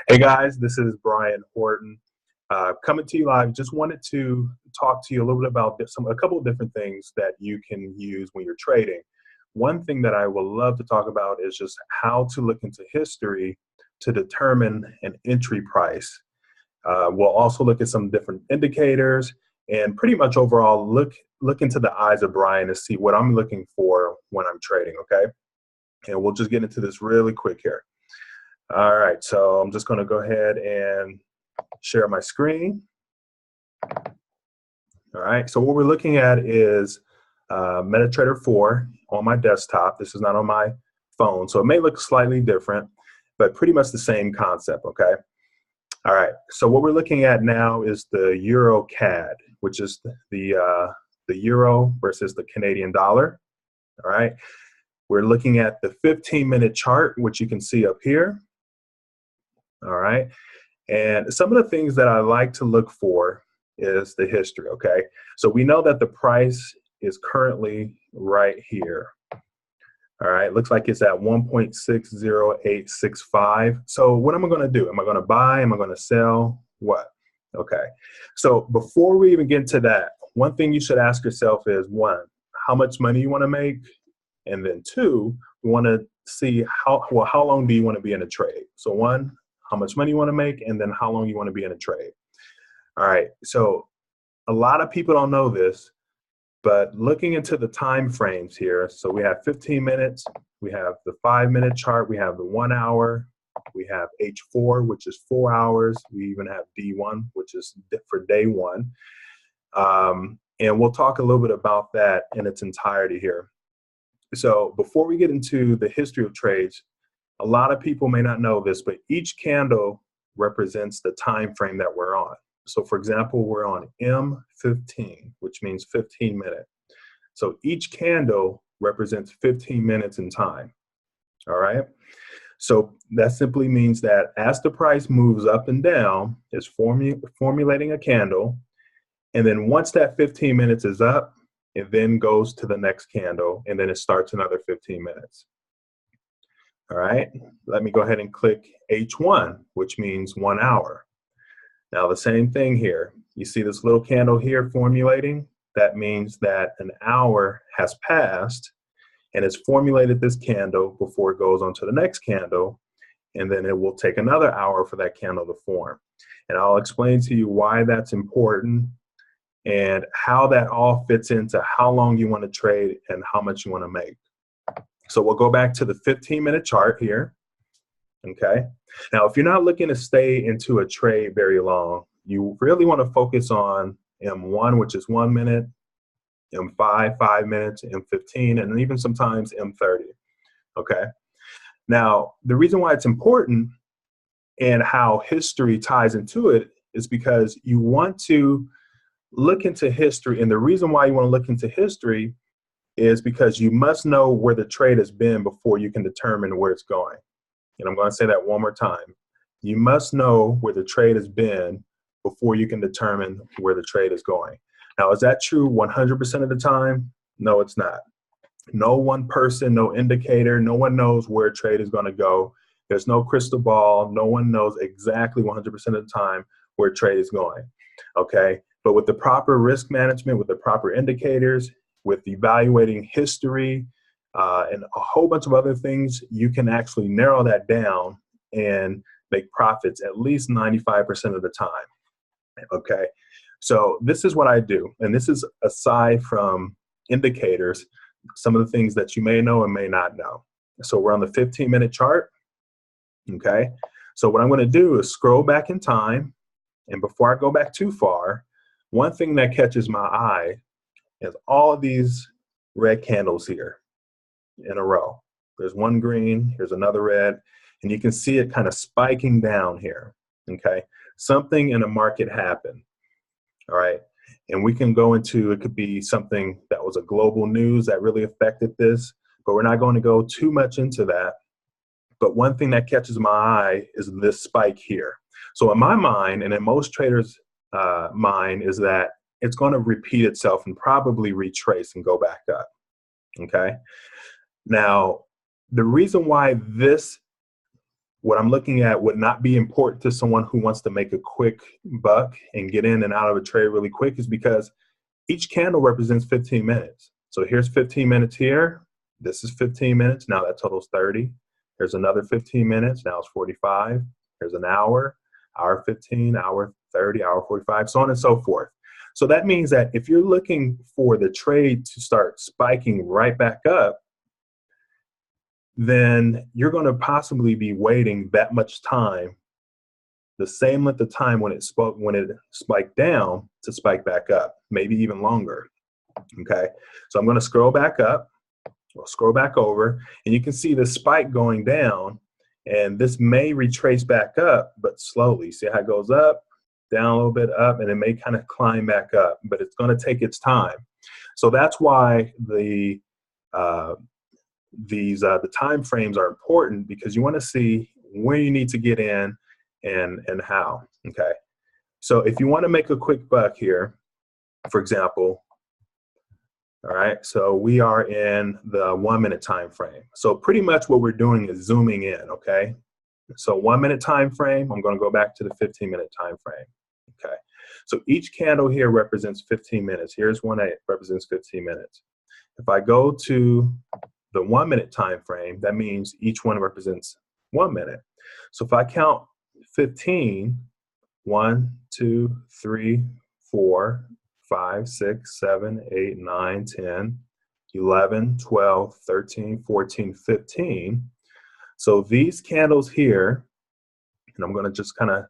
Hey guys, this is Brian Horton coming to you live. Just wanted to talk to you a little bit about a couple of different things that you can use when you're trading. One thing that I would love to talk about is just how to look into history to determine an entry price. We'll also look at some different indicators and pretty much overall look into the eyes of Brian to see what I'm looking for when I'm trading. Okay, and we'll just get into this really quick here. All right, so I'm just going to go ahead and share my screen. All right, so what we're looking at is MetaTrader 4 on my desktop. This is not on my phone, so it may look slightly different, but pretty much the same concept, okay? All right, so what we're looking at now is the Euro CAD, which is the Euro versus the Canadian dollar, all right? We're looking at the 15-minute chart, which you can see up here. All right. And some of the things that I like to look for is the history. Okay. So we know that the price is currently right here. All right. Looks like it's at 1.60865. So what am I going to do? Am I going to buy? Am I going to sell? What? Okay. So before we even get into that, one thing you should ask yourself is, one, how much money you want to make? And then two, we want to see how long do you want to be in a trade? So one, how much money you want to make, and then how long you want to be in a trade. All right, so a lot of people don't know this, but looking into the time frames here, so we have 15 minutes, we have the 5-minute chart, we have the 1 hour, we have H4, which is 4 hours, we even have D1, which is for day one. And we'll talk a little bit about that in its entirety here. So before we get into the history of trades, a lot of people may not know this, but each candle represents the time frame that we're on. So for example, we're on M15, which means 15 minute. So each candle represents 15 minutes in time. All right. So that simply means that as the price moves up and down, it's formulating a candle. And then once that 15 minutes is up, it then goes to the next candle, and then it starts another 15 minutes. All right, let me go ahead and click H1, which means 1 hour. Now the same thing here. You see this little candle here formulating? That means that an hour has passed and it's formulated this candle before it goes on to the next candle, and then it will take another hour for that candle to form. And I'll explain to you why that's important and how that all fits into how long you want to trade and how much you want to make. So we'll go back to the 15-minute chart here, okay? Now, if you're not looking to stay into a trade very long, you really want to focus on M1, which is 1 minute, M5, 5 minutes, M15, and even sometimes M30, okay? Now, the reason why it's important and how history ties into it is because you want to look into history, and the reason why you want to look into history is because you must know where the trade has been before you can determine where it's going. And I'm going to say that one more time. You must know where the trade has been before you can determine where the trade is going. Now, is that true 100% of the time? No, it's not. No one person, no indicator, no one knows where a trade is going to go. There's no crystal ball. No one knows exactly 100% of the time where a trade is going, okay? But with the proper risk management, with the proper indicators, with evaluating history, and a whole bunch of other things, you can actually narrow that down and make profits at least 95% of the time, okay? So this is what I do, and this is aside from indicators, some of the things that you may know and may not know. So we're on the 15-minute chart, okay? So what I'm gonna do is scroll back in time, and before I go back too far, one thing that catches my eye is all of these red candles here in a row. There's one green, here's another red, and you can see it kind of spiking down here, okay? Something in the market happened, all right? And we can go into, it could be something that was a global news that really affected this, but we're not going to go too much into that. But one thing that catches my eye is this spike here. So in my mind, and in most traders' mind, is that it's going to repeat itself and probably retrace and go back up, okay? Now, the reason why this what I'm looking at would not be important to someone who wants to make a quick buck and get in and out of a trade really quick, is because each candle represents 15 minutes. So here's 15 minutes here. This is 15 minutes. Now that totals 30. There's another 15 minutes. Now it's 45. There's an hour, hour 15, hour 30, hour 45, so on and so forth. So that means that if you're looking for the trade to start spiking right back up, then you're going to possibly be waiting that much time, the same length of time when it spiked down to spike back up, maybe even longer. Okay, so I'm going to scroll back up, or scroll back over, and you can see the spike going down, and this may retrace back up, but slowly. See how it goes up, down a little bit, up, and it may kind of climb back up, but it's going to take its time. So that's why the time frames are important, because you want to see where you need to get in and how. Okay, so if you want to make a quick buck here, for example, all right, so we are in the 1 minute time frame. So pretty much what we're doing is zooming in. Okay, so 1 minute time frame, I'm going to go back to the 15-minute time frame. Okay, so each candle here represents 15 minutes. Here's one that represents 15 minutes. If I go to the 1 minute time frame, that means each one represents 1 minute. So if I count 15, 1, 2, 3, 4, 5, 6, 7, 8, 9, 10, 11, 12, 13, 14, 15. So these candles here, and I'm going to just kind of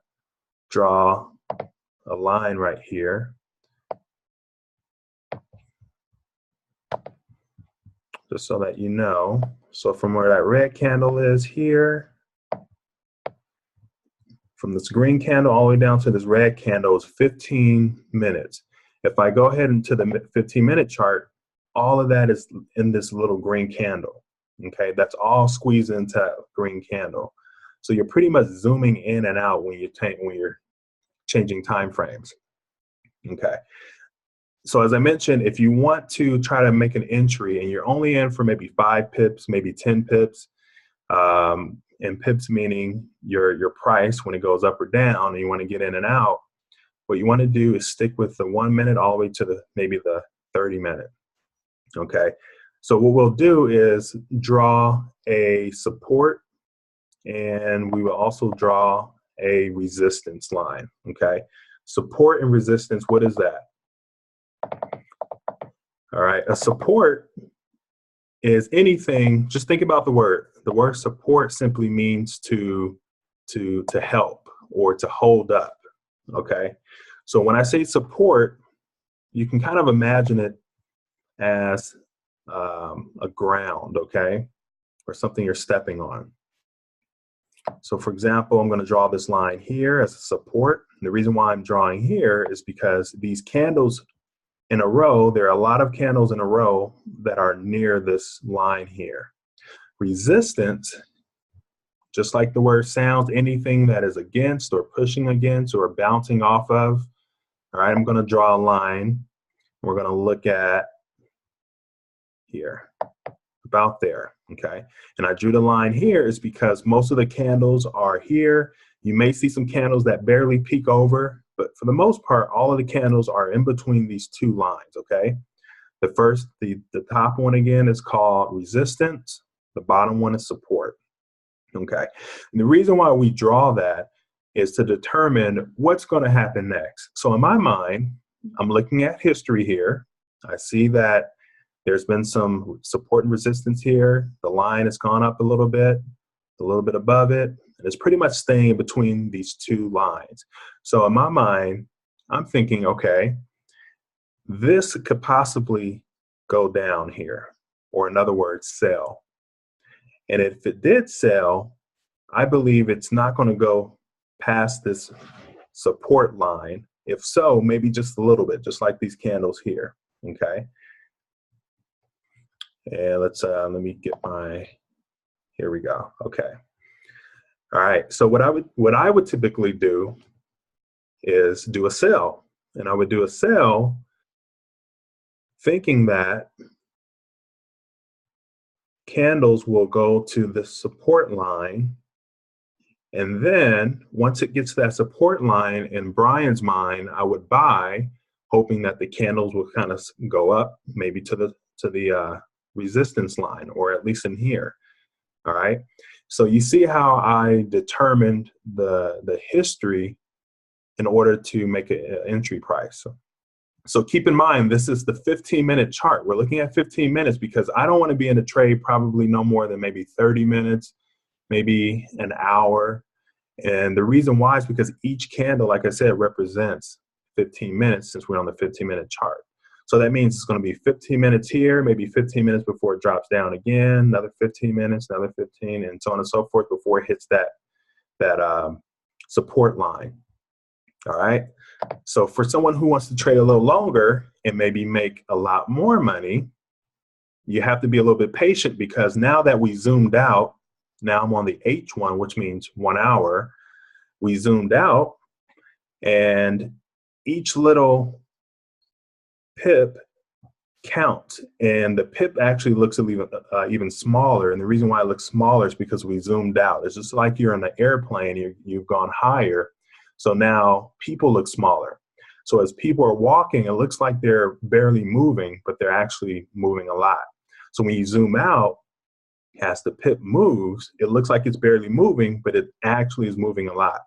draw a line right here, just so that you know. So from where that red candle is here, from this green candle all the way down to this red candle is 15 minutes. If I go ahead into the 15-minute chart, all of that is in this little green candle. Okay, that's all squeezed into a green candle. So you're pretty much zooming in and out when you're changing time frames. Okay. So as I mentioned, if you want to try to make an entry and you're only in for maybe 5 pips, maybe 10 pips, and pips meaning your price when it goes up or down, and you want to get in and out, what you want to do is stick with the 1 minute all the way to maybe the 30-minute. Okay, so what we'll do is draw a support, and we will also draw a resistance line. Okay, support and resistance, what is that? All right, a support is anything, just think about the word. The word support simply means to help or to hold up. Okay, so when I say support, you can kind of imagine it as a ground, okay, or something you're stepping on. So for example, I'm going to draw this line here as a support. The reason why I'm drawing here is because these candles in a row, there are a lot of candles in a row that are near this line here. Resistance, just like the word sounds, anything that is against or pushing against or bouncing off of. All right, I'm going to draw a line. We're going to look at here, about there. Okay, and I drew the line here is because most of the candles are here. You may see some candles that barely peek over, but for the most part, all of the candles are in between these two lines. Okay, the top one again is called resistance. The bottom one is support. Okay, and the reason why we draw that is to determine what's going to happen next. So in my mind, I'm looking at history here. I see that there's been some support and resistance here. The line has gone up a little bit above it, and it's pretty much staying in between these two lines. So in my mind, I'm thinking, okay, this could possibly go down here, or in other words, sell. And if it did sell, I believe it's not going to go past this support line. If so, maybe just a little bit, just like these candles here. Okay. And let me get here we go. Okay. All right. So what I would typically do is do a sell, and I would do a sell thinking that candles will go to the support line And then once it gets to that support line in Brian's mind, I would buy, hoping that the candles will kind of go up, maybe to the resistance line, or at least in here. All right. So you see how I determined the history in order to make an entry price. So keep in mind, this is the 15-minute chart. We're looking at 15 minutes because I don't want to be in a trade probably no more than maybe 30 minutes, maybe an hour. And the reason why is because each candle, like I said, represents 15 minutes since we're on the 15-minute chart. So that means it's going to be 15 minutes here, maybe 15 minutes before it drops down again, another 15 minutes, another 15, and so on and so forth before it hits that support line. All right. So for someone who wants to trade a little longer and maybe make a lot more money, you have to be a little bit patient, because now that we zoomed out, now I'm on the H1, which means 1 hour. We zoomed out, and each little pip counts, and the pip actually looks even smaller. And the reason why it looks smaller is because we zoomed out. It's just like you're in an airplane, you've gone higher. So now people look smaller. So as people are walking, it looks like they're barely moving, but they're actually moving a lot. So when you zoom out, as the pip moves, it looks like it's barely moving, but it actually is moving a lot.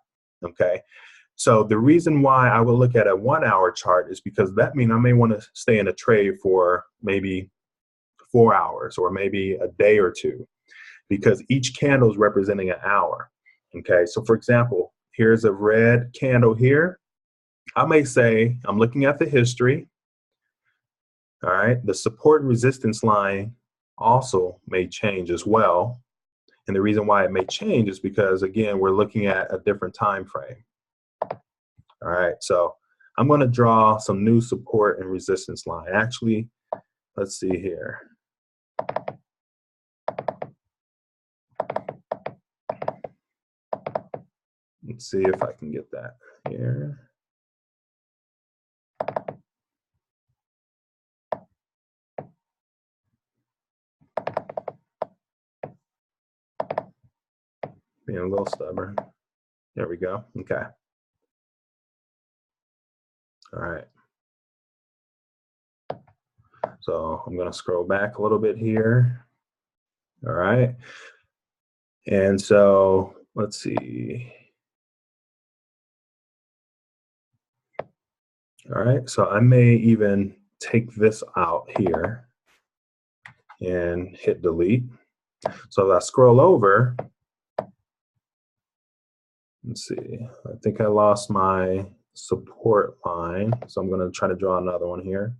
Okay. So the reason why I will look at a 1 hour chart is because that means I may want to stay in a trade for maybe 4 hours or maybe a day or two, because each candle is representing an hour. Okay. So for example, here's a red candle here. I may say I'm looking at the history. All right. The support and resistance line also may change as well. And the reason why it may change is because, again, we're looking at a different time frame. All right. So I'm going to draw some new support and resistance line. Actually, let's see here. Let's see if I can get that here. Being a little stubborn. There we go. Okay. All right. So I'm going to scroll back a little bit here. All right. And so let's see. All right, so I may even take this out here and hit delete. So if I scroll over, let's see, I think I lost my support line. So I'm gonna try to draw another one here.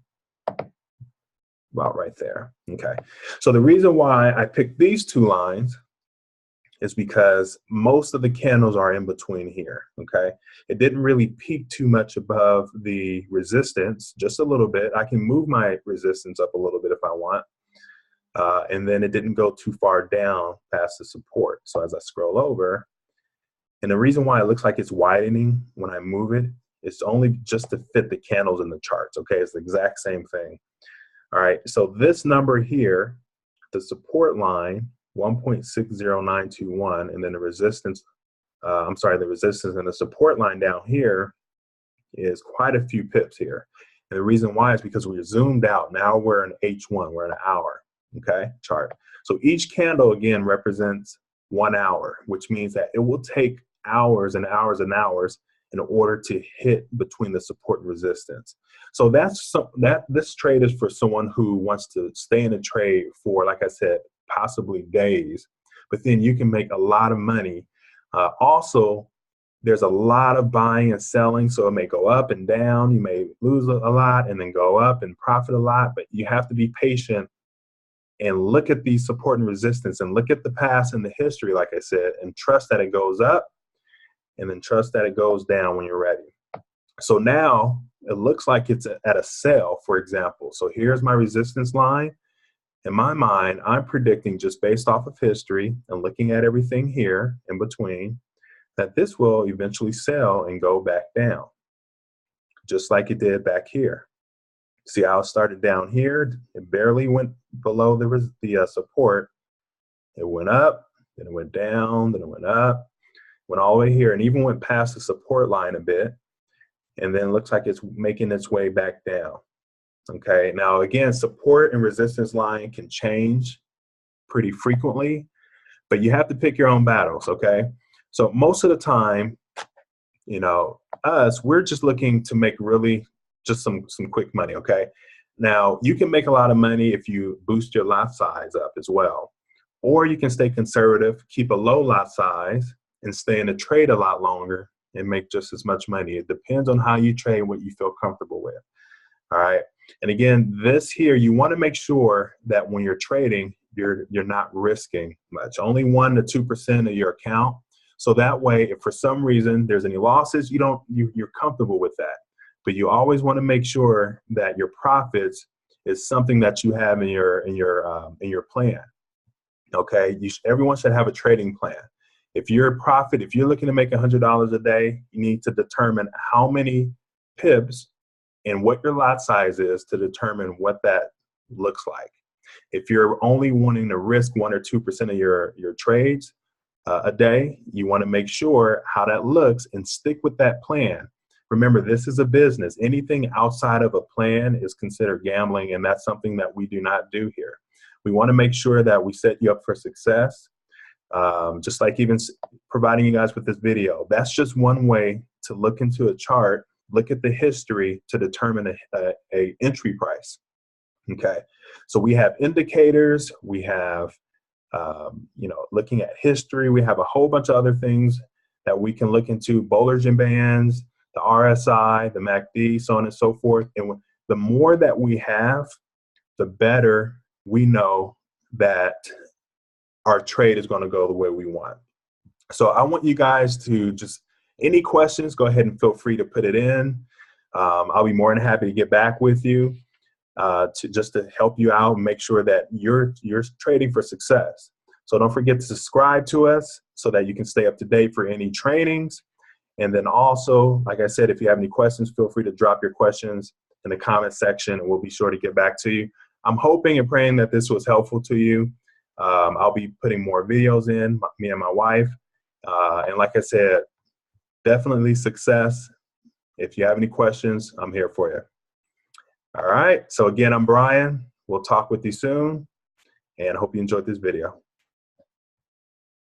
About right there, okay. So the reason why I picked these two lines is because most of the candles are in between here, okay? It didn't really peak too much above the resistance, just a little bit. I can move my resistance up a little bit if I want. And then it didn't go too far down past the support. So as I scroll over, and the reason why it looks like it's widening when I move it, it's only just to fit the candles in the charts, okay? It's the exact same thing. All right, so this number here, the support line, 1.60921, and then the resistance, the resistance and the support line down here is quite a few pips here. And the reason why is because we're zoomed out. Now we're in H1, we're in an hour, okay, chart. So each candle, again, represents 1 hour, which means that it will take hours and hours and hours in order to hit between the support and resistance. So this trade is for someone who wants to stay in a trade for, like I said, possibly days, but then you can make a lot of money. Also, there's a lot of buying and selling, so it may go up and down. You may lose a lot and then go up and profit a lot, but you have to be patient and look at the support and resistance and look at the past and the history, like I said, and trust that it goes up and then trust that it goes down when you're ready. So now it looks like it's at a sell, for example. So here's my resistance line. In my mind, I'm predicting, just based off of history and looking at everything here in between, that this will eventually sell and go back down, just like it did back here. See how it started down here? It barely went below the support. It went up, then it went down, then it went up, went all the way here, and even went past the support line a bit, and then looks like it's making its way back down. Okay, now again, support and resistance line can change pretty frequently, but you have to pick your own battles, okay? So most of the time, you know, we're just looking to make really just some quick money, okay? Now, you can make a lot of money if you boost your lot size up as well. Or you can stay conservative, keep a low lot size, and stay in the trade a lot longer and make just as much money. It depends on how you trade, what you feel comfortable with, all right? And again, this here, you want to make sure that when you're trading, you're not risking much. Only 1 to 2% of your account. So that way, if for some reason there's any losses, you're comfortable with that. But you always want to make sure that your profits is something that you have in your plan. Okay, everyone should have a trading plan. If you're looking to make $100 a day, you need to determine how many pips and what your lot size is to determine what that looks like. If you're only wanting to risk 1 or 2% of your trades a day, you want to make sure how that looks and stick with that plan. Remember, this is a business. Anything outside of a plan is considered gambling, and that's something that we do not do here. We want to make sure that we set you up for success, just like even providing you guys with this video. That's just one way to look into a chart, look at the history to determine a entry price. Okay, so we have indicators, we have looking at history, we have a whole bunch of other things that we can look into, Bollinger Bands, the RSI, the MACD, so on and so forth. And the more that we have, the better we know that our trade is going to go the way we want. So I want you guys to just, any questions, go ahead and feel free to put it in. I'll be more than happy to get back with you to help you out and make sure that you're trading for success. So don't forget to subscribe to us so that you can stay up to date for any trainings. And then also, like I said, if you have any questions, feel free to drop your questions in the comment section and we'll be sure to get back to you. I'm hoping and praying that this was helpful to you. I'll be putting more videos in, me and my wife. And like I said, definitely success. If you have any questions, I'm here for you. All right. So again, I'm Brian. We'll talk with you soon and hope you enjoyed this video.